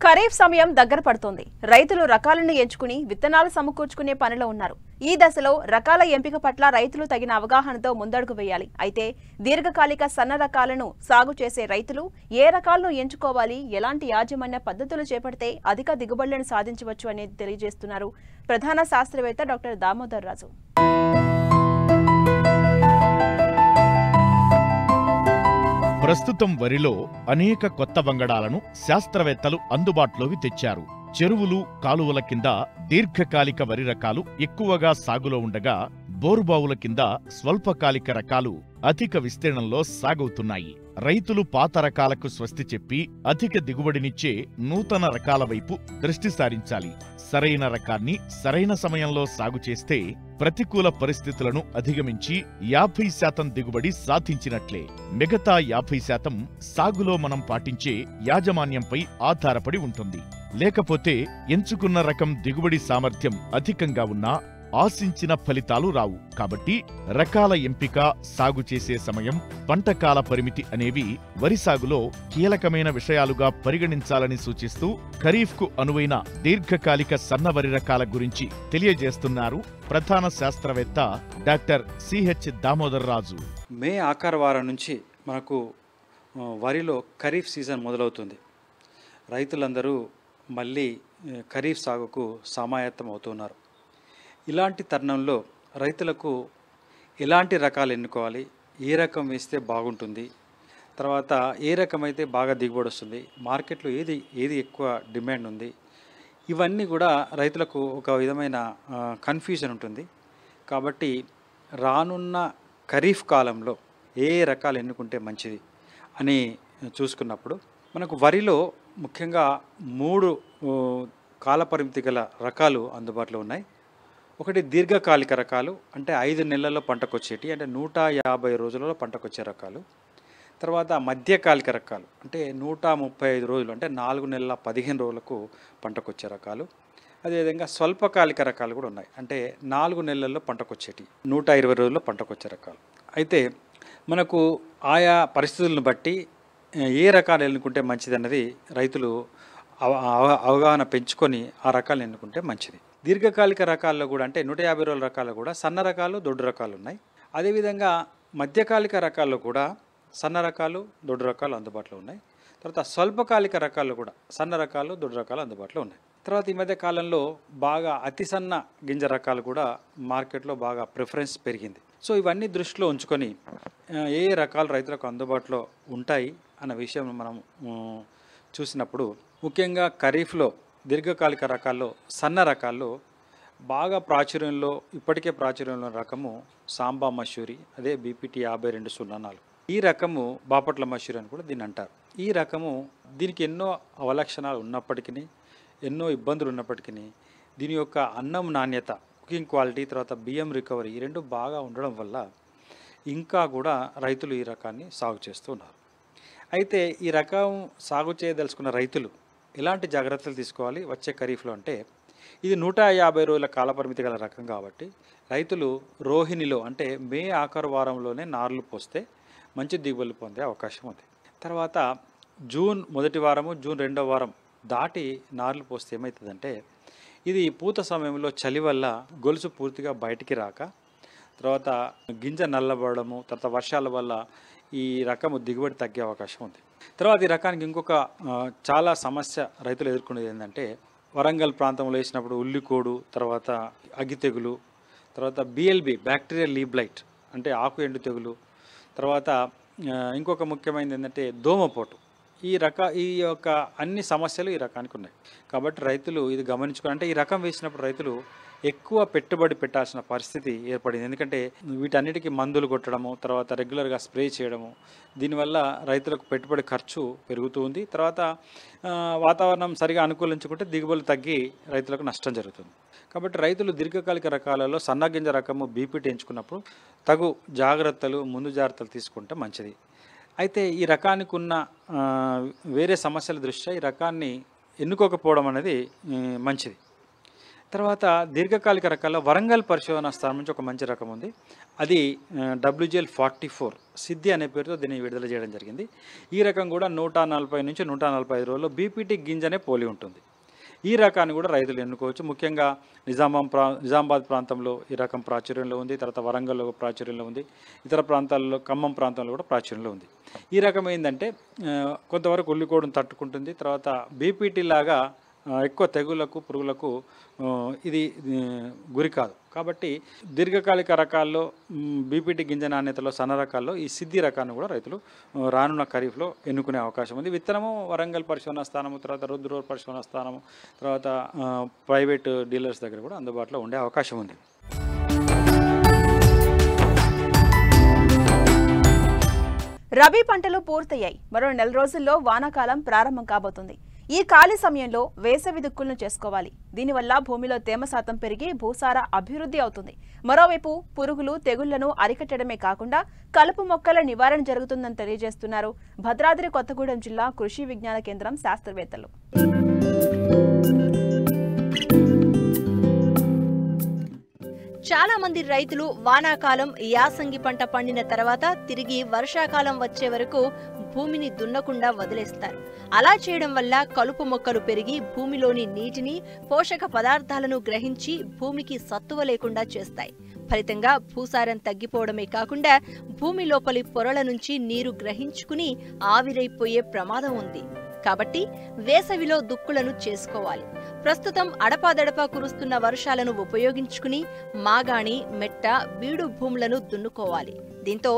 ఖరీఫ్ సమయం దగ్గర పడుతోంది. రైతులు రకాలను ఎంచుకుని విత్తనాలు సమకూర్చుకునే పనిలో ఉన్నారు. ఈ దశలో రకాల ఎంపిక పట్ల రైతులు తగిన అవగాహనతో ముందడుగు వేయాలి. అయితే దీర్ఘకాలిక సన్న రకాలను సాగు చేసే రైతులు ఏ రకాలను ఎంచుకోవాలి, ఎలాంటి యాజమాన్య పద్ధతులు చేపడితే అధిక దిగుబడులను సాధించవచ్చు అనేది తెలియజేస్తున్నారు ప్రధాన శాస్త్రవేత్త డాక్టర్ దామోదర్ రాజు. ప్రస్తుతం వరిలో అనేక కొత్త వంగడాలను శాస్త్రవేత్తలు అందుబాటులోకి తెచ్చారు. చెరువులు, కాలువల కింద దీర్ఘకాలిక వరి రకాలు ఎక్కువగా సాగులో ఉండగా, బోరుబావుల కింద స్వల్పకాలిక రకాలు అధిక విస్తీర్ణంలో సాగవుతున్నాయి. రైతులు పాత రకాలకు స్వస్తి చెప్పి అధిక దిగుబడినిచ్చే నూతన రకాల వైపు దృష్టి సారించాలి. సరైన రకాన్ని సరైన సమయంలో సాగు చేస్తే ప్రతికూల పరిస్థితులను అధిగమించి 50% దిగుబడి సాధించినట్లే. మిగతా 50% సాగులో మనం పాటించే యాజమాన్యంపై ఆధారపడి ఉంటుంది. లేకపోతే ఎంచుకున్న రకం దిగుబడి సామర్థ్యం అధికంగా ఉన్నా ఆశించిన ఫలితాలు రావు. కాబట్టి రకాల ఎంపిక, సాగు చేసే సమయం, పంటకాల పరిమితి అనేవి వరి సాగులో కీలకమైన విషయాలుగా పరిగణించాలని సూచిస్తూ ఖరీఫ్కు అనువైన దీర్ఘకాలిక సన్న వరి రకాల గురించి తెలియజేస్తున్నారు ప్రధాన శాస్త్రవేత్త డాక్టర్ సిహెచ్ దామోదర్ రాజు. మే ఆఖరి వారం నుంచి మనకు వరిలో ఖరీఫ్ సీజన్ మొదలవుతుంది. రైతులందరూ మళ్ళీ ఖరీఫ్ సాగుకు సమాయత్తం అవుతున్నారు. ఇలాంటి తరుణంలో రైతులకు ఎలాంటి రకాలు ఎన్నుకోవాలి, ఏ రకం వేస్తే బాగుంటుంది, తర్వాత ఏ రకమైతే బాగా దిగుబడి వస్తుంది, మార్కెట్లో ఏది ఎక్కువ డిమాండ్ ఉంది, ఇవన్నీ కూడా రైతులకు ఒక విధమైన కన్ఫ్యూజన్ ఉంటుంది. కాబట్టి రానున్న ఖరీఫ్ కాలంలో ఏ రకాలు ఎన్నుకుంటే మంచిది అని చూసుకున్నప్పుడు మనకు వరిలో ముఖ్యంగా 3 కాలపరిమితి గల రకాలు అందుబాటులో ఉన్నాయి. ఒకటి దీర్ఘకాలిక రకాలు, అంటే 5 నెలల్లో పంటకొచ్చేటి, అంటే 150 రోజులలో పంటకొచ్చే రకాలు. తర్వాత మధ్యకాలిక రకాలు, అంటే 135 రోజులు, అంటే 4 నెలల 15 రోజులకు పంటకొచ్చే రకాలు. అదేవిధంగా స్వల్పకాలిక రకాలు కూడా ఉన్నాయి, అంటే 4 నెలల్లో పంటకొచ్చేటి, 120 రోజుల్లో పంటకొచ్చే రకాలు. అయితే మనకు ఆయా పరిస్థితులను బట్టి ఏ రకాలు ఎన్నుకుంటే మంచిది అన్నది రైతులు అవగాహన పెంచుకొని ఆ రకాలు ఎన్నుకుంటే మంచిది. దీర్ఘకాలిక రకాల్లో కూడా, అంటే 150 రోజుల రకాల్లో కూడా సన్న రకాలు, దొడ్డు రకాలు ఉన్నాయి. అదేవిధంగా మధ్యకాలిక రకాల్లో కూడా సన్న రకాలు, దొడ్డు రకాలు అందుబాటులో ఉన్నాయి. తర్వాత స్వల్పకాలిక రకాల్లో కూడా సన్న రకాలు, దొడ్డు రకాలు అందుబాటులో ఉన్నాయి. తర్వాత ఈ మధ్య కాలంలో బాగా అతి సన్న గింజ రకాలు కూడా మార్కెట్లో బాగా ప్రిఫరెన్స్ పెరిగింది. సో ఇవన్నీ దృష్టిలో ఉంచుకొని ఏ రకాలు రైతులకు అందుబాటులో ఉంటాయి అన్న విషయం మనం చూసినప్పుడు, ముఖ్యంగా ఖరీఫ్లో దీర్ఘకాలిక రకాల్లో సన్న రకాల్లో బాగా ఇప్పటికే ప్రాచుర్యంలో రకము సాంబా మసూరి, అదే బీపీటీ 5204. ఈ రకము బాపట్ల మసూరి అని కూడా దీన్ని అంటారు. ఈ రకము దీనికి ఎన్నో అవలక్షణాలు ఉన్నప్పటికీ, ఎన్నో ఇబ్బందులు ఉన్నప్పటికీ, దీని యొక్క అన్నం నాణ్యత, కుకింగ్ క్వాలిటీ, తర్వాత బియ్యం రికవరీ, ఈ రెండు బాగా ఉండడం వల్ల ఇంకా కూడా రైతులు ఈ రకాన్ని సాగు చేస్తున్నారు. అయితే ఈ రకం సాగు చేయదలుచుకున్న రైతులు ఎలాంటి జాగ్రత్తలు తీసుకోవాలి వచ్చే ఖరీఫ్లో అంటే, ఇది 150 రోజుల కాలపరిమితి గల రకం కాబట్టి రైతులు రోహిణిలో, అంటే మే ఆఖరు వారంలోనే నార్లు పోస్తే మంచి దిగుబడులు పొందే అవకాశం ఉంది. తర్వాత జూన్ మొదటి వారము, జూన్ 2వ వారం దాటి నార్లు పోస్తే ఏమవుతుందంటే, ఇది పూత సమయంలో చలి వల్ల గొలుసు పూర్తిగా బయటికి రాక, తర్వాత గింజ నల్లబడము, తర్వాత వర్షాల వల్ల ఈ రకము దిగుబడి తగ్గే అవకాశం ఉంది. తర్వాత ఈ రకానికి ఇంకొక చాలా సమస్య రైతులు ఎదుర్కొనేది ఏంటంటే, వరంగల్ ప్రాంతంలో వేసినప్పుడు ఉల్లికోడు, తర్వాత అగ్గి తెగులు, తర్వాత బిఎల్బి బ్యాక్టీరియల్ లీవ్ బ్లైట్, అంటే ఆకు ఎండు తెగులు, తర్వాత ఇంకొక ముఖ్యమైనది ఏంటంటే దోమపోటు. ఈ యొక్క అన్ని సమస్యలు ఈ రకానికి ఉన్నాయి. కాబట్టి రైతులు ఇది గమనించుకోవాలి. అంటే ఈ రకం వేసినప్పుడు రైతులు ఎక్కువ పెట్టుబడి పెట్టాల్సిన పరిస్థితి ఏర్పడింది. ఎందుకంటే వీటన్నిటికీ మందులు కొట్టడము, తర్వాత రెగ్యులర్గా స్ప్రే చేయడము, దీనివల్ల రైతులకు పెట్టుబడి ఖర్చు పెరుగుతూ ఉంది. తర్వాత వాతావరణం సరిగా అనుకూలించుకుంటే దిగుబడులు తగ్గి రైతులకు నష్టం జరుగుతుంది. కాబట్టి రైతులు దీర్ఘకాలిక రకాలలో సన్నగింజ రకము బీపీటీ ఎంచుకున్నప్పుడు తగు ముందు జాగ్రత్తలు తీసుకుంటే మంచిది. అయితే ఈ రకానికి ఉన్న వేరే సమస్యల దృష్ట్యా ఈ రకాన్ని ఎన్నుకోకపోవడం అనేది మంచిది. తర్వాత దీర్ఘకాలిక రకాల్లో వరంగల్ పరిశోధన స్థానం నుంచి ఒక మంచి రకం ఉంది. అది WGL44 సిద్ధి అనే పేరుతో దీన్ని విడుదల చేయడం జరిగింది. ఈ రకం కూడా 140 నుంచి 145 రోజుల్లో బీపీటీ గింజనే పోలి ఉంటుంది. ఈ రకాన్ని కూడా రైతులు ఎన్నుకోవచ్చు. ముఖ్యంగా నిజామాబాద్ ప్రాంతంలో ఈ రకం ప్రాచుర్యంలో ఉంది. తర్వాత వరంగల్లో ప్రాచుర్యంలో ఉంది. ఇతర ప్రాంతాల్లో ఖమ్మం ప్రాంతంలో కూడా ప్రాచుర్యంలో ఉంది. ఈ రకం ఏంటంటే కొంతవరకు ఉల్లికోడును తట్టుకుంటుంది. తర్వాత బీపీటీ లాగా ఎక్కువ తెగుళ్లకు పురుగులకు ఇది గురి కాదు. కాబట్టి దీర్ఘకాలిక రకాల్లో బీపీటీ గింజ నాణ్యతలో సన్న రకాల్లో ఈ సిద్ధి రకాన్ని కూడా రైతులు రానున్న ఖరీఫ్లో ఎన్నుకునే అవకాశం ఉంది. విత్తనము వరంగల్ పరిశోధన స్థానము, తర్వాత రుద్రూర్ పరిశోధన స్థానము, తర్వాత ప్రైవేట్ డీలర్స్ దగ్గర కూడా అందుబాటులో ఉండే అవకాశం ఉంది. రబీ పంటలు పూర్తయ్యాయి. మరో నెల రోజుల్లో వానాకాలం ప్రారంభం కాబోతుంది. ఈ ఖాళీ సమయంలో వేసవి దుక్కులను చేసుకోవాలి. దీనివల్ల భూమిలో తేమ శాతం పెరిగి భూసార అభివృద్ధి అవుతుంది. మరోవైపు పురుగులు తెగుళ్లను అరికట్టడమే కాకుండా కలుపు మొక్కల నివారణ జరుగుతుందని తెలియజేస్తున్నారు భద్రాద్రి కొత్తగూడెం జిల్లా కృషి విజ్ఞాన కేంద్రం శాస్త్రవేత్తలు. చాలా మంది రైతులు వానాకాలం యాసంగి పంట పండిన తర్వాత తిరిగి వర్షాకాలం వచ్చే వరకు భూమిని దున్నకుండా వదిలేస్తారు. అలా చేయడం వల్ల కలుపు మొక్కలు పెరిగి భూమిలోని నీటిని, పోషక పదార్థాలను గ్రహించి భూమికి సత్తువ లేకుండా చేస్తాయి. ఫలితంగా భూసారం తగ్గిపోవడమే కాకుండా భూమి లోపలి పొరల నుంచి నీరు గ్రహించుకుని ఆవిరైపోయే ప్రమాదం ఉంది. కాబట్టి వేసవిలో దుక్కులను చేసుకోవాలి. ప్రస్తుతం అడపాదడపా కురుస్తున్న వర్షాలను ఉపయోగించుకుని మాగాణి, మెట్ట, బీడు భూములను దున్నుకోవాలి. దీంతో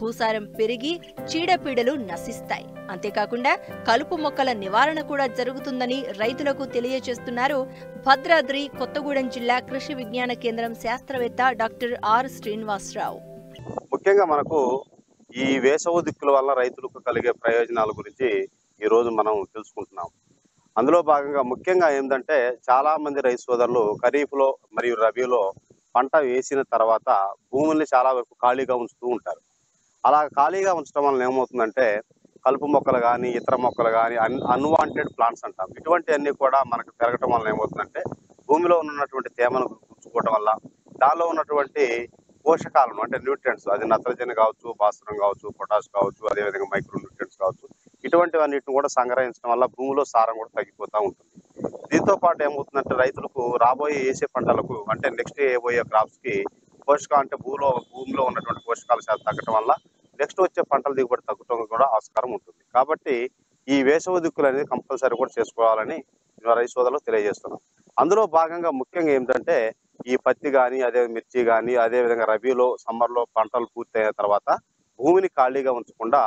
భూసారం పెరిగి చీడపీడలు నశిస్తాయి. అంతేకాకుండా కలుపు మొక్కల నివారణ కూడా జరుగుతుందని రైతులకు తెలియజేస్తున్నారు భద్రాద్రి కొత్తగూడెం జిల్లా కృషి విజ్ఞాన కేంద్రం శాస్త్రవేత్త డాక్టర్ ఆర్ శ్రీనివాసరావు. ముఖ్యంగా మనకు ఈ వేసవి దిక్కుల వల్ల రైతులకు కలిగే ప్రయోజనాల గురించి ఈ రోజు మనం తెలుసుకుంటున్నాం. అందులో భాగంగా ముఖ్యంగా ఏంటంటే చాలా మంది రైతు సోదరులు ఖరీఫ్లో మరియు రబీలో పంట వేసిన తర్వాత భూముల్ని చాలా వరకు ఖాళీగా ఉంచుతూ ఉంటారు. అలా ఖాళీగా ఉంచడం వల్ల ఏమవుతుందంటే కలుపు మొక్కలు కానీ ఇతర మొక్కలు కానీ అన్వాంటెడ్ ప్లాంట్స్ అంటాం, ఇటువంటి అన్ని కూడా మనకు పెరగటం వల్ల ఏమవుతుందంటే భూమిలో ఉన్నటువంటి తేమను గుంజుకోవడం వల్ల దానిలో ఉన్నటువంటి పోషకాలను అంటే న్యూట్రియంట్స్, అది నత్రజని కావచ్చు, భాస్వరం కావచ్చు, పొటాష్ కావచ్చు, అదేవిధంగా మైక్రో న్యూట్రియంట్స్ కావచ్చు, ఇటువంటివన్నిటిని కూడా సంగ్రహించడం వల్ల భూమిలో సారం కూడా తగ్గిపోతూ ఉంటుంది. దీంతో పాటు ఏమవుతుందంటే రైతులకు రాబోయే వేసే పంటలకు అంటే నెక్స్ట్ వేయబోయే క్రాప్స్ కి పోషకాలు అంటే భూమిలో ఉన్నటువంటి పోషకాల శాతం తగ్గటం వల్ల నెక్స్ట్ వచ్చే పంటల దిగుబడి తగ్గటం కూడా ఆస్కారం ఉంటుంది. కాబట్టి ఈ వేసవి దిక్కులు అనేది కంపల్సరీ కూడా చేసుకోవాలని రైతు సోదరులు తెలియజేస్తున్నాం. అందులో భాగంగా ముఖ్యంగా ఏంటంటే ఈ పత్తి కానీ అదే మిర్చి కానీ అదేవిధంగా రబీలో సమ్మర్లో పంటలు పూర్తయిన తర్వాత భూమిని ఖాళీగా ఉంచకుండా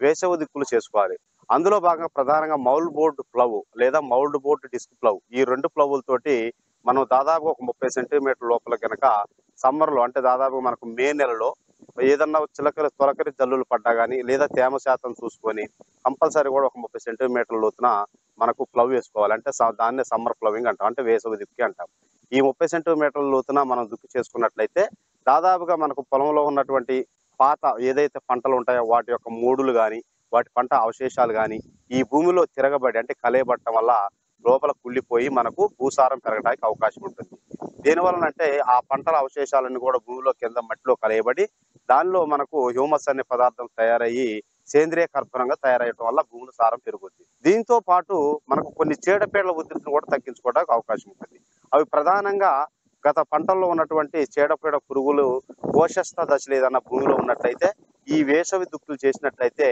వేసవి దిక్కులు చేసుకోవాలి. అందులో భాగంగా ప్రధానంగా మౌల్డ్ బోర్డ్ ప్లవ్ లేదా మౌల్డ్ బోర్డ్ డిస్క్ ప్లవ్, ఈ రెండు ప్లవులతోటి మనం దాదాపు ఒక 30 సెంటీమీటర్ల లోపల కనుక సమ్మర్లో అంటే దాదాపు మనకు మే నెలలో ఏదన్నా తొలకరి జల్లులు పడ్డా కానీ లేదా తేమ శాతం చూసుకొని కంపల్సరీ కూడా ఒక 30 సెంటీమీటర్ల లోతున మనకు ప్లవ్ వేసుకోవాలి. అంటే దాన్నే సమ్మర్ ప్లవింగ్ అంటాం, అంటే వేసవి దుక్కి అంటాం. ఈ 30 సెంటీమీటర్ల లోతున మనం దుక్కి చేసుకున్నట్లయితే దాదాపుగా మనకు పొలంలో ఉన్నటువంటి పాత ఏదైతే పంటలు ఉంటాయో వాటి యొక్క మూడులు కానీ వాటి పంట అవశేషాలు కానీ ఈ భూమిలో తిరగబడి అంటే కలయబట్టడం వల్ల లోపల కుళ్ళిపోయి మనకు భూసారం పెరగడానికి అవకాశం ఉంటుంది. దేనివలనంటే ఆ పంటల అవశేషాలన్నీ కూడా భూమిలో కింద మట్టిలో కలయబడి దానిలో మనకు హ్యూమస్ అనే పదార్థం తయారయ్యి సేంద్రియ కర్బనంగా తయారయ్యడం వల్ల భూమి సారం పెరుగుద్ది. దీంతో పాటు మనకు కొన్ని చీడపీడల ఉధృతిని కూడా తగ్గించుకోవడానికి అవకాశం ఉంటుంది. అవి ప్రధానంగా గత పంటల్లో ఉన్నటువంటి చీడపీడ పురుగులు కోశస్థ దశలు ఏదన్నా భూమిలో ఉన్నట్లయితే ఈ వేసవి దుక్కులు చేసినట్లయితే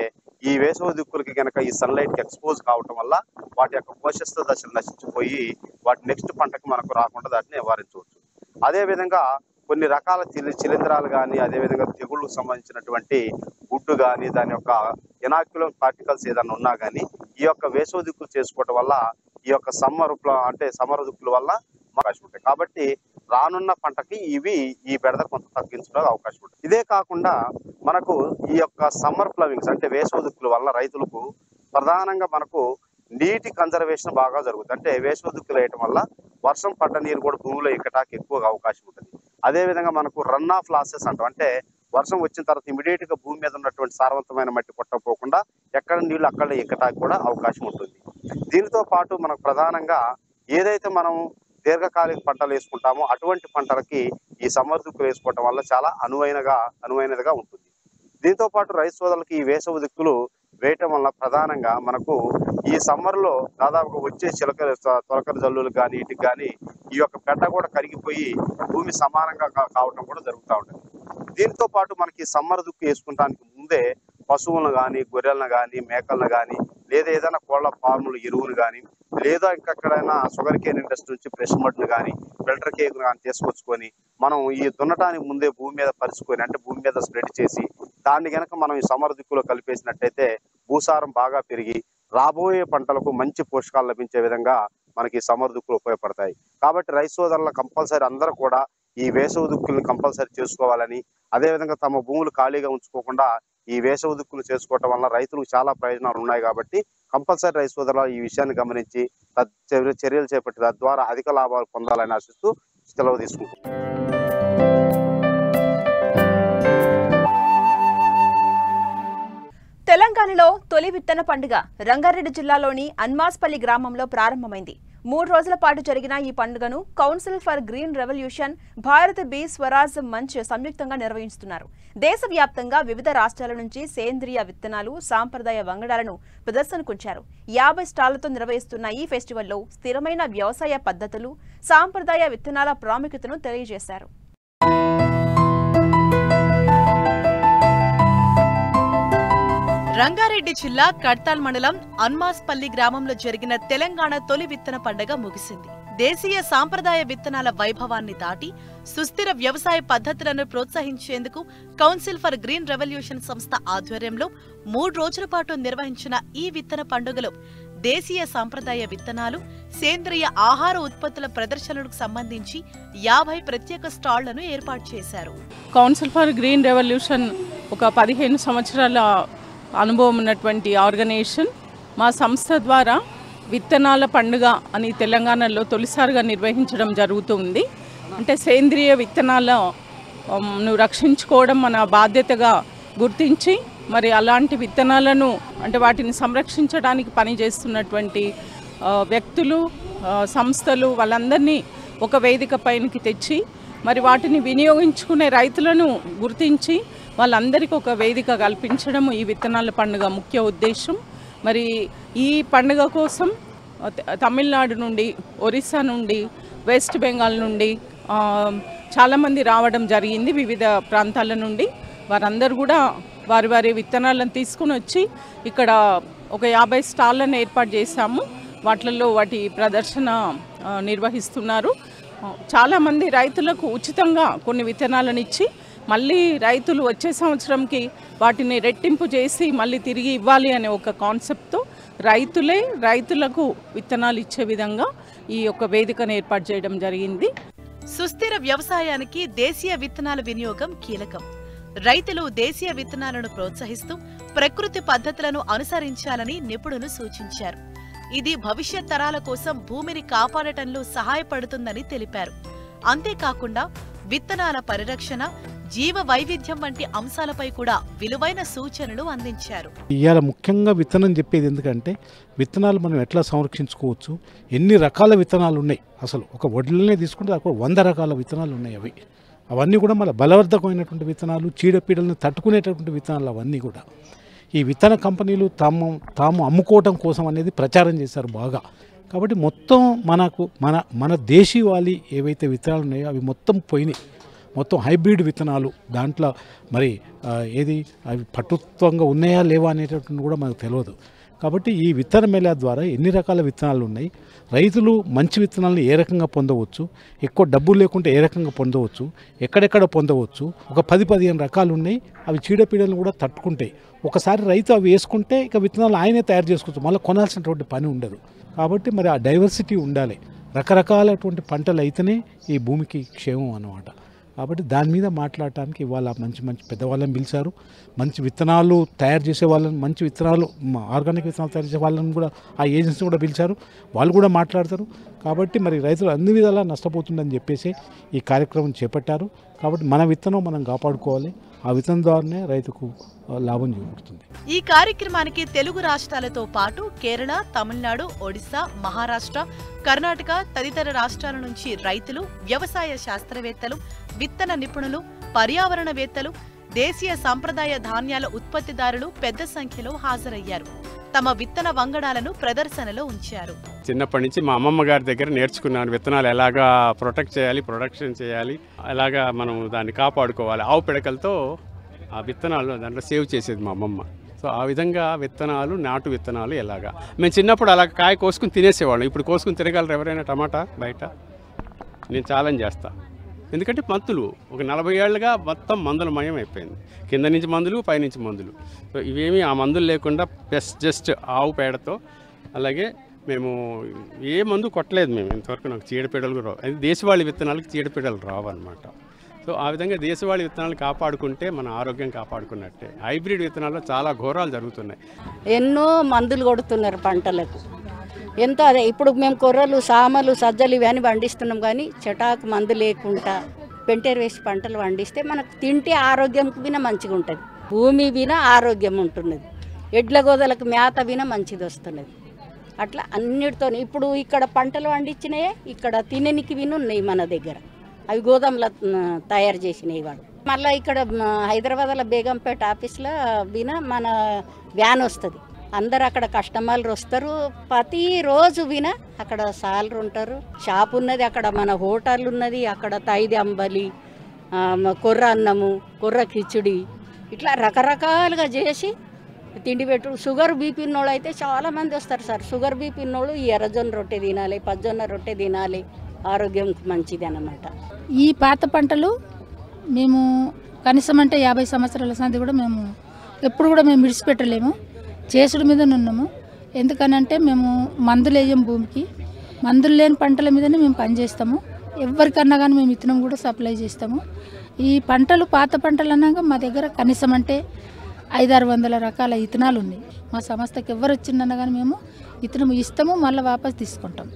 ఈ వేసవి దుక్కులకి కనుక ఈ సన్లైట్ కి ఎక్స్పోజ్ కావటం వల్ల వాటి యొక్క కోశస్థ దశలు నశించిపోయి వాటి నెక్స్ట్ పంటకి మనకు రాకుండా దాటిని నివారించవచ్చు. అదేవిధంగా కొన్ని రకాల శిలీంధ్రాలు కానీ అదేవిధంగా తెగుళ్ళకు సంబంధించినటువంటి గుడ్డు కానీ దాని యొక్క ఇనాక్యులం పార్టికల్స్ ఏదైనా ఉన్నా కానీ ఈ యొక్క వేసవి దుక్కులు చేసుకోవటం వల్ల ఈ యొక్క సమ్మర్ దుక్కుల వల్ల అవకాశం ఉంటాయి. కాబట్టి రానున్న పంటకి ఈ బెడద కొంత తగ్గించడానికి అవకాశం ఉంటుంది. ఇదే కాకుండా మనకు ఈ యొక్క సమ్మర్ ప్లవింగ్స్ అంటే వేసవి దుక్కుల వల్ల రైతులకు ప్రధానంగా మనకు నీటి కన్జర్వేషన్ బాగా జరుగుతుంది. అంటే వేసవి దుక్కులు వేయటం వల్ల వర్షం పడ్డ నీరు కూడా భూమిలో ఎక్కడానికి ఎక్కువగా అవకాశం ఉంటుంది. అదేవిధంగా మనకు రన్ ఆఫ్ లాసెస్ అంటాం, అంటే వర్షం వచ్చిన తర్వాత ఇమీడియట్ గా భూమి మీద ఉన్నటువంటి సారవంతమైన మట్టి కొట్టకపోకుండా ఎక్కడ నీళ్లు అక్కడ ఎక్కడానికి కూడా అవకాశం ఉంటుంది. దీనితో పాటు మనకు ప్రధానంగా ఏదైతే మనం దీర్ఘకాలిక పంటలు వేసుకుంటామో అటువంటి పంటలకి ఈ సమ్మర్ దుక్కులు వేసుకోవటం వల్ల చాలా అనువైనదిగా ఉంటుంది. దీంతో పాటు రైతు సోదరులకి ఈ వేసవి దుక్కులు వేయటం వల్ల ప్రధానంగా మనకు ఈ సమ్మర్లో దాదాపుగా వచ్చే తొలకరి జల్లులు కానీ వీటికి కానీ ఈ యొక్క పెంట కూడా కరిగిపోయి భూమి సమానంగా కావటం కూడా జరుగుతూ ఉంటుంది. దీంతో పాటు మనకి సమ్మర్ దుక్కు వేసుకుంటానికి ముందే పశువులను కానీ గొర్రెలను కానీ మేకలను కానీ లేదా ఏదైనా కోళ్ల ఫార్ములు ఎరువును కానీ లేదా ఇంకెక్కడైనా షుగర్ కేన్ ఇండస్ట్రీ నుంచి ఫ్రెష్ మడ్ను కానీ ఫిల్టర్ కేక్ కానీ తీసుకొచ్చుకొని మనం ఈ దున్నటానికి ముందే భూమి మీద పరుచుకొని అంటే భూమి మీద స్ప్రెడ్ చేసి దాన్ని కనుక మనం ఈ సమ్మర్ దుక్కులో కలిపేసినట్టయితే భూసారం బాగా పెరిగి రాబోయే పంటలకు మంచి పోషకాలు లభించే విధంగా మనకి సమ్మర్ దుక్కులు ఉపయోగపడతాయి. కాబట్టి రైతు సోదరుల కంపల్సరీ అందరూ కూడా ఈ వేసవి దుక్కులను కంపల్సరీ చేసుకోవాలని, అదేవిధంగా తమ భూములు ఖాళీగా ఉంచుకోకుండా ఈ వేసవి దుక్కులు చేసుకోవటం వల్ల రైతులకు చాలా ప్రయోజనాలు ఉన్నాయి. కాబట్టి కంపల్సరీ రైతు సోదరులు ఈ విషయాన్ని గమనించి చర్యలు చేపట్టి తద్వారా అధిక లాభాలు పొందాలని ఆశిస్తూ సెలవు తీసుకుంటున్నాం. తెలంగాణలో తొలి విత్తన పండుగ రంగారెడ్డి జిల్లాలోని అన్మాస్పల్లి గ్రామంలో ప్రారంభమైంది. 3 రోజుల పాటు జరిగిన ఈ పండుగను council for green revolution, Bharat బీ స్వరాజ్ మంచ్ సంయుక్తంగా నిర్వహిస్తున్నారు. దేశవ్యాప్తంగా వివిధ రాష్ట్రాల నుంచి సేంద్రియ విత్తనాలు, సాంప్రదాయ వంగడాలను ప్రదర్శనకుంచారు. 50 స్టాళ్లతో నిర్వహిస్తున్న ఈ ఫెస్టివల్లో స్థిరమైన వ్యవసాయ పద్ధతులు, సాంప్రదాయ విత్తనాల ప్రాముఖ్యతను తెలియజేశారు. రంగారెడ్డి జిల్లా కడ్తాల్ మండలం అన్మాస్పల్లి గ్రామంలో జరిగిన తెలంగాణ తొలి విత్తన పండుగ ముగిసింది. దేశీయ సాంప్రదాయ విత్తనాల వైభవాన్ని దాటి సుస్థిర వ్యవసాయ పద్ధతులను ప్రోత్సహించేందుకు కౌన్సిల్ ఫర్ గ్రీన్ రెవల్యూషన్ సంస్థ ఆధ్వర్యంలో 3 రోజుల పాటు నిర్వహించిన ఈ విత్తన పండుగలో దేశీయ సాంప్రదాయ విత్తనాలు, సేంద్రియ ఆహార ఉత్పత్తుల ప్రదర్శనలకు సంబంధించి 50 ప్రత్యేక స్టాళ్లను ఏర్పాటు చేశారు. కౌన్సిల్ ఫర్ గ్రీన్ రెవల్యూషన్ ఒక 15 సంవత్సరాల అనుభవం ఉన్నటువంటి ఆర్గనైజేషన్. మా సంస్థ ద్వారా విత్తనాల పండుగ అని తెలంగాణలో తొలిసారిగా నిర్వహించడం జరుగుతుంది. అంటే సేంద్రియ విత్తనాలను రక్షించుకోవడం మన బాధ్యతగా గుర్తించి మరి అలాంటి విత్తనాలను అంటే వాటిని సంరక్షించడానికి పనిచేస్తున్నటువంటి వ్యక్తులు, సంస్థలు వాళ్ళందరినీ ఒక వేదిక పైనకి తెచ్చి మరి వాటిని వినియోగించుకునే రైతులను గుర్తించి వాళ్ళందరికీ ఒక వేదిక కల్పించడం ఈ విత్తనాల పండుగ ముఖ్య ఉద్దేశం. మరి ఈ పండుగ కోసం తమిళనాడు నుండి, ఒరిస్సా నుండి, వెస్ట్ బెంగాల్ నుండి చాలామంది రావడం జరిగింది. వివిధ ప్రాంతాల నుండి వారందరూ కూడా వారి వారి విత్తనాలను తీసుకుని వచ్చి ఇక్కడ ఒక 50 స్టాళ్లను ఏర్పాటు చేశాము. వాటిల్లో వాటి ప్రదర్శన నిర్వహిస్తున్నారు. చాలామంది రైతులకు ఉచితంగా కొన్ని విత్తనాలను ఇచ్చి మళ్ళీ రైతులు వచ్చే సంవత్సరంకి వాటిని రెట్టింపు చేసి మళ్ళీ తిరిగి ఇవ్వాలి అనే ఒక కాన్సెప్ట్తో రైతులే రైతులకు విత్తనాలు ఇచ్చే విధంగా ఈ యొక్క వేదికను ఏర్పాటు చేయడం జరిగింది. సుస్థిర వ్యవసాయానికి దేశీయ విత్తనాల వినియోగం కీలకం. రైతులు దేశీయ విత్తనాలను ప్రోత్సహిస్తూ ప్రకృతి పద్ధతులను అనుసరించాలని నిపుణులు సూచించారు. ఇది భవిష్యత్ తరాల కోసం భూమిని కాపాడటంలో సహాయపడుతుందని తెలిపారు. అంతేకాకుండా విత్తనాల పరిరక్షణ, జీవ వైవిధ్యం వంటి అంశాలపై కూడా విలువైన సూచనలు అందించారు. ఇవాళ ముఖ్యంగా విత్తనం చెప్పేది ఎందుకంటే విత్తనాలు మనం ఎట్లా సంరక్షించుకోవచ్చు, ఎన్ని రకాల విత్తనాలు ఉన్నాయి. అసలు ఒక వడ్లనే తీసుకుంటే 100 రకాల విత్తనాలు ఉన్నాయి. అవన్నీ కూడా మన బలవర్ధకమైనటువంటి విత్తనాలు, చీడపీడలను తట్టుకునేటటువంటి విత్తనాలు అవన్నీ కూడా ఈ విత్తన కంపెనీలు తాము అమ్ముకోవటం కోసం అనేది ప్రచారం చేశారు బాగా. కాబట్టి మొత్తం మన దేశీవాలి ఏవైతే విత్తనాలు ఉన్నాయో అవి మొత్తం పోయినాయి. మొత్తం హైబ్రిడ్ విత్తనాలు దాంట్లో మరి అవి పటుత్వంగా ఉన్నాయా లేవా అనేటటువంటి కూడా మనకు తెలియదు. కాబట్టి ఈ విత్తన మేళా ద్వారా ఎన్ని రకాల విత్తనాలు ఉన్నాయి, రైతులు మంచి విత్తనాలను ఏ రకంగా పొందవచ్చు, ఎక్కువ డబ్బులు లేకుంటే ఏ రకంగా పొందవచ్చు, ఎక్కడెక్కడ పొందవచ్చు, ఒక 10-15 రకాలు ఉన్నాయి. అవి చీడపీడలను కూడా తట్టుకుంటాయి. ఒకసారి రైతు అవి వేసుకుంటే ఇక విత్తనాలు ఆయనే తయారు చేసుకోవచ్చు, మళ్ళీ కొనాల్సినటువంటి పని ఉండదు. కాబట్టి మరి ఆ డైవర్సిటీ ఉండాలి. రకరకాలటువంటి పంటలు అయితేనే ఈ భూమికి క్షేమం అన్నమాట. కాబట్టి దాని మీద మాట్లాడటానికి ఇవాళ మంచి పెద్దవాళ్ళని పిలిచారు. మంచి విత్తనాలు తయారు చేసే వాళ్ళని, మంచి విత్తనాలు ఆర్గానిక్ విత్తనాలు తయారు చేసే వాళ్ళని కూడా ఆ ఏజెన్సీ కూడా పిలిచారు. వాళ్ళు కూడా మాట్లాడతారు. కాబట్టి మరి రైతులు అన్ని విధాలా నష్టపోతుందని చెప్పేసి ఈ కార్యక్రమం చేపట్టారు. కాబట్టి మన విత్తనం మనం కాపాడుకోవాలి. ఆ విత్తనం ద్వారానే రైతుకు లాభం చేకూరుతుంది. ఈ కార్యక్రమానికి తెలుగు రాష్ట్రాలతో పాటు కేరళ, తమిళనాడు, ఒడిశా, మహారాష్ట్ర, కర్ణాటక తదితర రాష్ట్రాల నుంచి రైతులు, వ్యవసాయ శాస్త్రవేత్తలు, విత్తన నిపుణులు, పర్యావరణవేత్తలు, దేశీయ సంప్రదాయ ధాన్యాల ఉత్పత్తిదారులు పెద్ద సంఖ్యలో హాజరయ్యారు. తమ విత్తన వంగడాలను ప్రదర్శనలో ఉంచారు. చిన్నప్పటి నుంచి మా అమ్మమ్మ గారి దగ్గర నేర్చుకున్నాను విత్తనాలు ఎలాగా ప్రొటెక్ట్ చేయాలి, ప్రొడక్షన్ చేయాలి, ఎలాగా మనం దాన్ని కాపాడుకోవాలి. ఆవు పిడకలతో ఆ విత్తనాలు దాంట్లో సేవ్ చేసేది మా అమ్మమ్మ. సో ఆ విధంగా విత్తనాలు, నాటు విత్తనాలు ఎలాగా మేము చిన్నప్పుడు అలా కాయ కోసుకుని తినేసేవాళ్ళం. ఇప్పుడు కోసుకుని తినగలరు ఎవరైనా టమాటా బయట? నేను ఛాలెంజ్ చేస్తా. ఎందుకంటే మందులు ఒక 40 ఏళ్ళుగా మొత్తం మందులమయం అయిపోయింది. కింద నుంచి మందులు, పైనుంచి మందులు. సో ఇవేమీ ఆ మందులు లేకుండా జస్ట్ ఆవు పేడతో, అలాగే మేము ఏ మందు కొట్టలేదు మేము ఇంతవరకు. నాకు చీడపీడలు రావు. అది దేశవాళీ విత్తనాలకు చీడపీడలు రావు అనమాట. సో ఆ విధంగా దేశవాళీ విత్తనాలు కాపాడుకుంటే మన ఆరోగ్యం కాపాడుకున్నట్టే. హైబ్రిడ్ విత్తనాల్లో చాలా ఘోరాలు జరుగుతున్నాయి. ఎన్నో మందులు కొడుతున్నారు పంటలకు. ఎంతో అదే ఇప్పుడు మేము కొర్రలు, సామలు, సజ్జలు ఇవన్నీ పండిస్తున్నాం. కానీ చెటాకు మందు లేకుండా పెంటేరు వేసి పంటలు పండిస్తే మనకు తింటే ఆరోగ్యం విన మంచిగా ఉంటుంది. భూమి విన ఆరోగ్యం ఉంటున్నది. ఎడ్ల గోదలకు మేత విన మంచిది వస్తున్నది. అట్లా అన్నిటితో ఇప్పుడు ఇక్కడ పంటలు పండించినాయే ఇక్కడ తిననికి విన ఉన్నాయి మన దగ్గర. అవి గోదాంలో తయారు చేసినాయి వాళ్ళు. మళ్ళీ ఇక్కడ హైదరాబాద్లో బేగంపేట ఆఫీస్లో విన మన వ్యాన్ వస్తుంది. అందరు అక్కడ కస్టమర్లు వస్తారు. ప్రతిరోజు విన అక్కడ సాలరు ఉంటారు. షాప్ ఉన్నది అక్కడ, మన హోటల్ ఉన్నది అక్కడ. తైది అంబలి, కొర్ర అన్నము, కొర్ర కిచిడి, ఇట్లా రకరకాలుగా చేసి తిండి పెట్టు. షుగర్ బీపీ ఉన్నోళ్ళు అయితే చాలామంది వస్తారు సార్. షుగర్ బీపీ ఉన్నోళ్ళు ఈ ఎర్రజొన్న రొట్టె తినాలి, పజ్జొన్న రొట్టె తినాలి, ఆరోగ్యం మంచిది అన్నమాట. ఈ పాత పంటలు మేము కనీసం అంటే 50 సంవత్సరాల సంది కూడా మేము ఎప్పుడు కూడా మేము విడిచిపెట్టలేము. చేసుడు మీద ఉన్నాము. ఎందుకనంటే మేము మందులు వేయం భూమికి. మందులు లేని పంటల మీదనే మేము పనిచేస్తాము. ఎవరికన్నా కానీ మేము విత్తనం కూడా సప్లై చేస్తాము. ఈ పంటలు పాత పంటలు అన్నాక మా దగ్గర కనీసం అంటే 500-600 రకాల విత్తనాలు ఉన్నాయి. మా సంస్థకి ఎవరు వచ్చిందన్నా కానీ మేము విత్తనం ఇస్తాము, మళ్ళీ వాపస్ తీసుకుంటాం.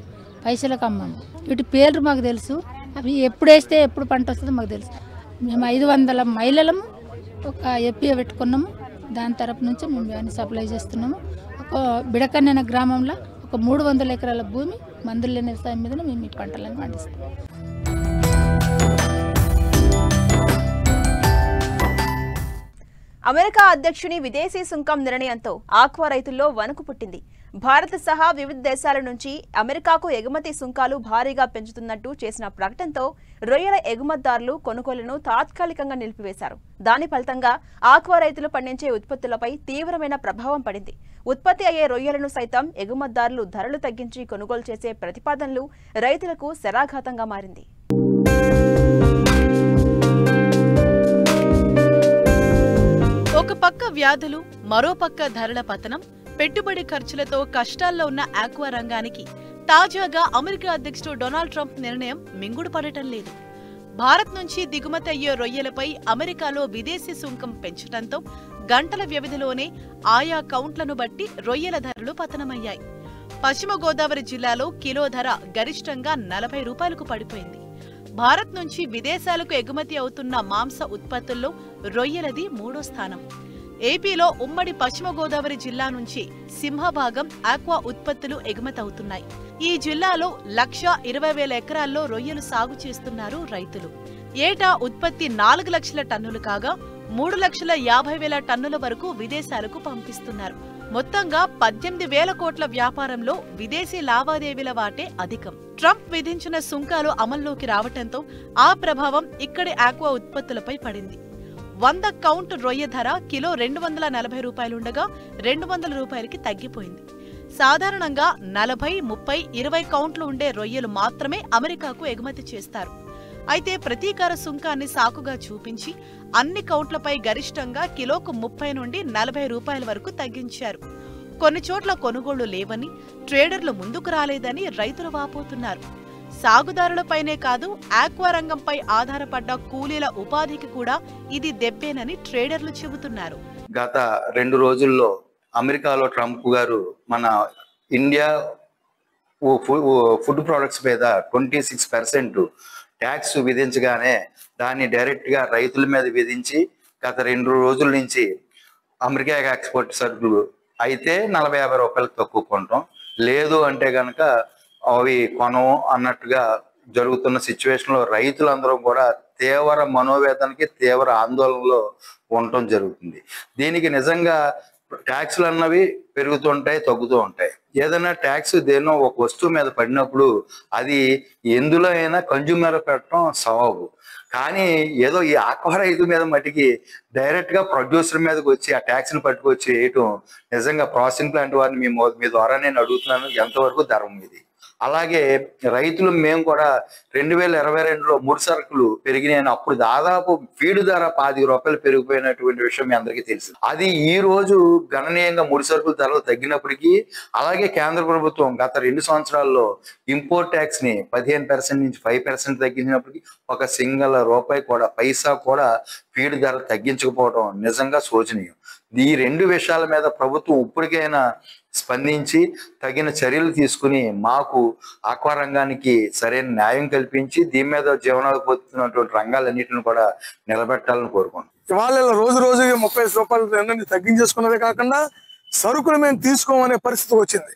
పైసలకు అమ్మాము. వీటి పేర్లు మాకు తెలుసు. అవి ఎప్పుడు వేస్తే ఎప్పుడు పంట వస్తుందో మాకు తెలుసు. మేము 500 మహిళలము ఒక ఎప్పియ పెట్టుకున్నాము. దాని తరపు నుంచి మేము ఇవన్నీ సప్లై చేస్తున్నాము. ఒక బిడకన్న గ్రామంలో ఒక 300 ఎకరాల భూమి మందులు లేని వ్యవసాయం మీద మేము ఈ పంటలను పండిస్తాం. అమెరికా అధ్యక్షుని విదేశీ సుంకం నిర్ణయంతో ఆక్వా రైతుల్లో వణుకు పుట్టింది. భారత్ సహా వివిధ దేశాల నుంచి అమెరికాకు ఎగుమతి సుంకాలు భారీగా పెంచుతున్నట్టు చేసిన ప్రకటనతో రొయ్యల ఎగుమతిదారులు కొనుగోలును తాత్కాలికంగా నిలిపివేశారు. దాని ఫలితంగా ఆక్వా రైతులు పండించే ఉత్పత్తులపై తీవ్రమైన ప్రభావం పడింది. ఉత్పత్తి అయ్యే రొయ్యలను సైతం ఎగుమతిదారులు ధరలు తగ్గించి కొనుగోలు చేసే ప్రతిపాదనలు రైతులకు శరాఘాతంగా మారింది. ఒక పక్క వ్యాధులు, మరో పక్క ధరల పతనం, పెట్టుబడి ఖర్చులతో కష్టాల్లో ఉన్న ఆక్వా రంగానికి తాజాగా అమెరికా అధ్యక్షుడు డొనాల్డ్ ట్రంప్ నిర్ణయం మింగుడు పడటం లేదు. భారత్ నుంచి దిగుమతి అయ్యే రొయ్యలపై అమెరికాలో విదేశీ సుంకం పెంచడంతో గంటల వ్యవధిలోనే ఆయా కౌంట్లను బట్టి రొయ్యల ధరలు పతనమయ్యాయి. పశ్చిమ గోదావరి జిల్లాలో కిలో ధర గరిష్టంగా 40 రూపాయలకు పడిపోయింది. భారత్ నుంచి విదేశాలకు ఎగుమతి అవుతున్న మాంస ఉత్పత్తుల్లో రొయ్యలది 3వ స్థానం. ఏపీలో ఉమ్మడి పశ్చిమ గోదావరి జిల్లా నుంచి సింహభాగం ఆక్వా ఉత్పత్తులు ఎగుమతవుతున్నాయి. ఈ జిల్లాలో 1,20,000 ఎకరాల్లో రొయ్యలు సాగు చేస్తున్నారు రైతులు. ఏటా ఉత్పత్తి 4 లక్షల టన్నులు కాగా 3,50,000 టన్నుల వరకు విదేశాలకు పంపిస్తున్నారు. మొత్తంగా 18,000 కోట్ల వ్యాపారంలో విదేశీ లావాదేవీల వాటే అధికం. ట్రంప్ విధించిన సుంకాలు అమల్లోకి రావటంతో ఆ ప్రభావం ఇక్కడి ఆక్వా ఉత్పత్తులపై పడింది. 100 కౌంట్ రొయ్య ధర కిలో 240 రూపాయలుండగా 200 రూపాయలకి తగ్గిపోయింది. సాధారణంగా 40, 30, 20 కౌంట్లు ఉండే రొయ్యలు మాత్రమే అమెరికాకు ఎగుమతి చేస్తారు. అయితే ప్రతీకార సుంకాన్ని సాకుగా చూపించి అన్ని కౌంట్లపై గరిష్టంగా కిలోకు 30 నుండి 40 రూపాయల వరకు తగ్గించారు. కొన్ని చోట్ల కొనుగోళ్లు లేవని, ట్రేడర్లు ముందుకు రాలేదని రైతులు వాపోతున్నారు. సాగుదారులపైనే కాదు, ఆక్వా రంగంపై ఆధారపడ్డ కూలీల ఉపాధికి కూడా ఇది దెబ్బేనని ట్రేడర్లు చెబుతున్నారు. గత 2 రోజుల్లో అమెరికాలో ట్రంప్ గారు మన ఇండియా ఫుడ్ ప్రొడక్ట్స్ మీద 26% ట్యాక్స్ విధించగానే దాన్ని డైరెక్ట్ గా రైతుల మీద విధించి గత 2 రోజుల నుంచి అమెరికా ఎక్స్పోర్ట్ సరుకులు అయితే 40-50 రూపాయలకు తక్కువ కొంటాం, లేదు అంటే కనుక అవి కొనం అన్నట్టుగా జరుగుతున్న సిచ్యువేషన్లో రైతులందరూ కూడా తీవ్ర మనోవేదనకి, తీవ్ర ఆందోళనలో ఉండటం జరుగుతుంది. దీనికి నిజంగా ట్యాక్స్లు అన్నవి పెరుగుతుంటాయి, తగ్గుతూ ఉంటాయి. ఏదైనా ట్యాక్స్ దేనో ఒక వస్తువు మీద పడినప్పుడు అది ఎందులో అయినా కన్జ్యూమర్ పెట్టడం సవాబు. కానీ ఏదో ఈ ఆక్వా రైతు మీద మటుకి డైరెక్ట్ గా ప్రొడ్యూసర్ మీదకి వచ్చి ఆ ట్యాక్స్ ని పట్టుకొచ్చి వేయటం నిజంగా ప్రాసెసింగ్ ప్లాంట్ వారిని మీ ద్వారా నేను అడుగుతున్నాను, ఎంతవరకు ధర్మం ఇది? అలాగే రైతులు మేము కూడా 2022లో ముడి సరుకులు పెరిగినాయని, అప్పుడు దాదాపు ఫీడ్ ధర 10 రూపాయలు పెరిగిపోయినటువంటి విషయం మీ అందరికీ తెలుసు. అది ఈ రోజు గణనీయంగా ముడి సరుకుల ధరలు తగ్గినప్పటికీ, అలాగే కేంద్ర ప్రభుత్వం గత 2 సంవత్సరాల్లో ఇంపోర్ట్ ట్యాక్స్ ని 15% నుంచి 5% తగ్గించినప్పటికీ ఒక సింగల్ రూపాయి కూడా, పైసా కూడా ఫీడ్ ధర తగ్గించకపోవడం నిజంగా శోచనీయం. ఈ 2 విషయాల మీద ప్రభుత్వం ఇప్పటికైనా స్పందించి తగిన చర్యలు తీసుకుని మాకు ఆక్వా రంగానికి సరైన న్యాయం కల్పించి దీని మీద జీవనాలు పొందుతున్నటువంటి రంగాలన్నింటిని కూడా నిలబెట్టాలని కోరుకుంటున్నాం. ఇవాళ రోజు రోజుకి 30 రూపాయలు తగ్గించేసుకున్నదే కాకుండా సరుకులు మేము తీసుకోమనే పరిస్థితి వచ్చింది.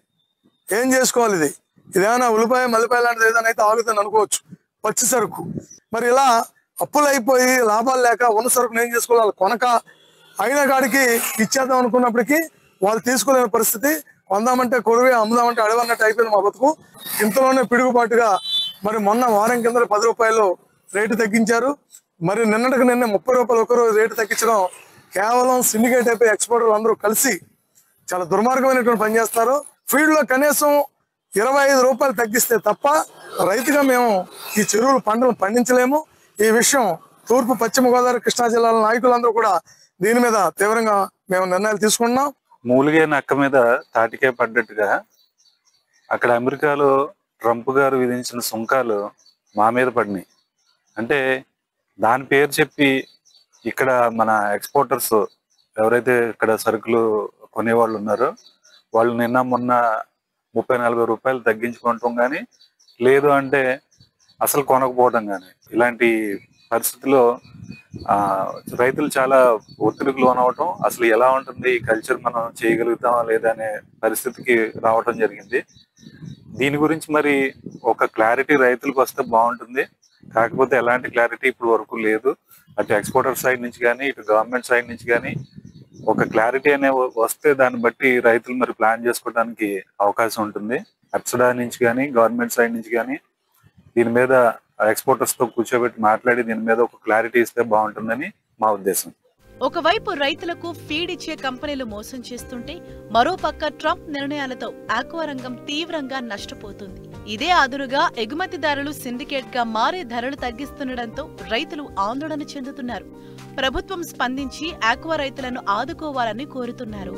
ఏం చేసుకోవాలి? ఇదేమైనా ఉల్లిపాయ మల్లిపాయ లాంటిది ఏదైనా అయితే ఆగుతుంది అనుకోవచ్చు, పచ్చి సరుకు. మరి ఇలా అప్పులు అయిపోయి లాభాలు లేక ఉన్న సరుకును ఏం చేసుకోవాలి? కొనక అయిన కాడికి ఇచ్చేద్దాం అనుకున్నప్పటికీ వాళ్ళు తీసుకోలేని పరిస్థితి. కొందామంటే కొడువే, అమ్ముదామంటే అడవన్నట్టు అయిపోయింది మా బతుకు. ఇంతలోనే పిడుగుబాటుగా మరి మొన్న వారం కింద 10 రూపాయలు రేటు తగ్గించారు. మరి నిన్నటికి 30 రూపాయలు ఒకరోజు రేటు తగ్గించడం కేవలం సిండికేట్ అయిపోయి ఎక్స్పోర్టర్లు అందరూ కలిసి చాలా దుర్మార్గమైనటువంటి పని చేస్తారు. ఫీల్డ్లో కనీసం 25 రూపాయలు తగ్గిస్తే తప్ప రైతుగా మేము ఈ చెరువులు పంటలు పండించలేము. ఈ విషయం తూర్పు, పశ్చిమ గోదావరి, కృష్ణా జిల్లాల నాయకులందరూ కూడా దీని మీద తీవ్రంగా మేము నిర్ణయాలు తీసుకున్నాం. మూలిగే నక్క మీద తాటికే పడ్డట్టుగా అక్కడ అమెరికాలో ట్రంప్ గారు విధించిన సుంకాలు మా మీద పడినాయి. అంటే దాని పేరు చెప్పి ఇక్కడ మన ఎక్స్పోర్టర్స్ ఎవరైతే ఇక్కడ సరుకులు కొనేవాళ్ళు ఉన్నారో వాళ్ళు నిన్న మొన్న 30-40 రూపాయలు తగ్గించుకోవటం కానీ, లేదు అంటే అసలు కొనకపోవడం కానీ, ఇలాంటి పరిస్థితుల్లో రైతులు చాలా ఒత్తిడికి లోనవటం, అసలు ఎలా ఉంటుంది ఈ కల్చర్, మనం చేయగలుగుతామా లేదా అనే పరిస్థితికి రావటం జరిగింది. దీని గురించి మరి ఒక క్లారిటీ రైతులకు వస్తే బాగుంటుంది. కాకపోతే ఎలాంటి క్లారిటీ ఇప్పుడు వరకు లేదు. అటు ఎక్స్పోర్టర్ సైడ్ నుంచి కానీ, ఇటు గవర్నమెంట్ సైడ్ నుంచి కానీ ఒక క్లారిటీ అనే వస్తే దాన్ని బట్టి రైతులు మరి ప్లాన్ చేసుకోవడానికి అవకాశం ఉంటుంది. అప్సడా నుంచి కానీ, గవర్నమెంట్ సైడ్ నుంచి కానీ దీని మీద ఎక్స్పోర్టర్స్ తో కూర్చోబెట్టి మాట్లాడి దీని మీద ఒక క్లారిటీ ఇస్తే బాగుంటుందని మా ఉద్దేశం. ఒకవైపు రైతులకు ఫీడ్ ఇచ్చే కంపెనీలు మోసం చేస్తుంటే, మరోపక్క ట్రంప్ నిర్ణయాలతో ఆక్వా రంగం తీవ్రంగా నష్టపోతుంది. ఇదే అదునుగా ఎగుమతిదారులు సిండికేట్ గా మారే ధరలు తగ్గిస్తుండటంతో రైతులు ఆందోళన చెందుతున్నారు. ప్రభుత్వం స్పందించి ఆక్వా రైతులను ఆదుకోవాలని కోరుతున్నారు.